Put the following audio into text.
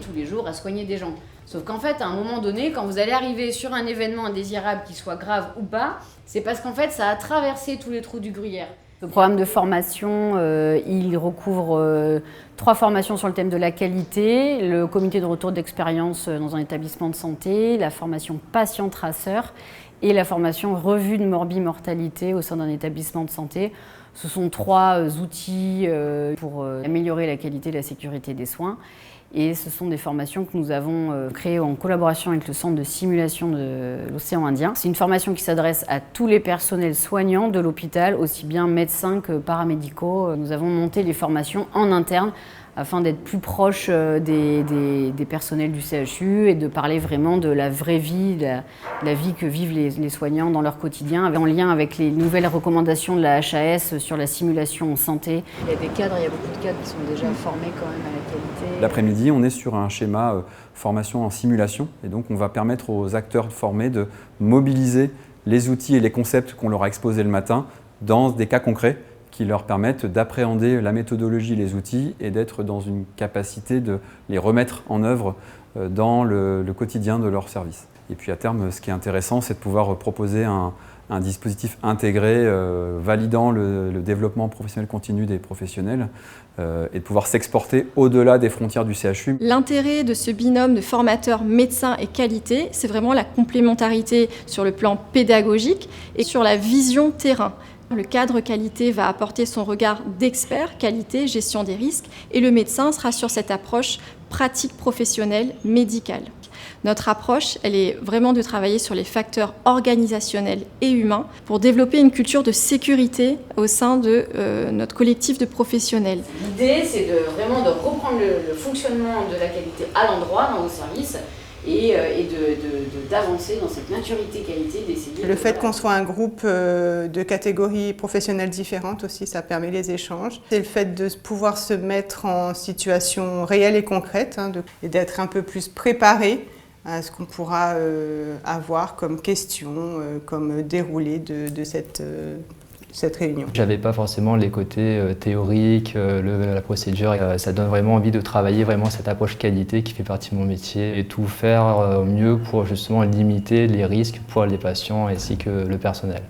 tous les jours à soigner des gens. Sauf qu'en fait, à un moment donné, quand vous allez arriver sur un événement indésirable, qu'il soit grave ou pas, c'est parce qu'en fait, ça a traversé tous les trous du gruyère. Le programme de formation, il recouvre 3 formations sur le thème de la qualité, le comité de retour d'expérience dans un établissement de santé, la formation patient-traceur et la formation revue de morbimortalité au sein d'un établissement de santé. Ce sont 3 outils pour améliorer la qualité et la sécurité des soins. Et ce sont des formations que nous avons créées en collaboration avec le Centre de simulation de l'océan Indien. C'est une formation qui s'adresse à tous les personnels soignants de l'hôpital, aussi bien médecins que paramédicaux. Nous avons monté les formations en interne afin d'être plus proche des personnels du CHU et de parler vraiment de la vraie vie, de la vie que vivent les soignants dans leur quotidien, en lien avec les nouvelles recommandations de la HAS sur la simulation en santé. Il y a des cadres, il y a beaucoup de cadres qui sont déjà formés quand même à la qualité. L'après-midi, on est sur un schéma formation en simulation et donc on va permettre aux acteurs formés de mobiliser les outils et les concepts qu'on leur a exposés le matin dans des cas concrets qui leur permettent d'appréhender la méthodologie, les outils et d'être dans une capacité de les remettre en œuvre dans le quotidien de leur service. Et puis à terme, ce qui est intéressant, c'est de pouvoir proposer un dispositif intégré validant le développement professionnel continu des professionnels et de pouvoir s'exporter au-delà des frontières du CHU. L'intérêt de ce binôme de formateurs médecins et qualité, c'est vraiment la complémentarité sur le plan pédagogique et sur la vision terrain. Le cadre qualité va apporter son regard d'expert, qualité, gestion des risques, et le médecin sera sur cette approche pratique professionnelle, médicale. Notre approche, elle est vraiment de travailler sur les facteurs organisationnels et humains pour développer une culture de sécurité au sein de notre collectif de professionnels. L'idée, c'est vraiment de reprendre le fonctionnement de la qualité à l'endroit dans nos services et d'avancer dans cette maturité qualité, d'essayer. Le fait qu'on soit un groupe de catégories professionnelles différentes aussi, ça permet les échanges. C'est le fait de pouvoir se mettre en situation réelle et concrète et d'être un peu plus préparé à ce qu'on pourra avoir comme question, comme déroulé de cette réunion. J'avais pas forcément les côtés théoriques, la procédure. Ça donne vraiment envie de travailler vraiment cette approche qualité qui fait partie de mon métier et tout faire au mieux pour justement limiter les risques pour les patients ainsi que le personnel.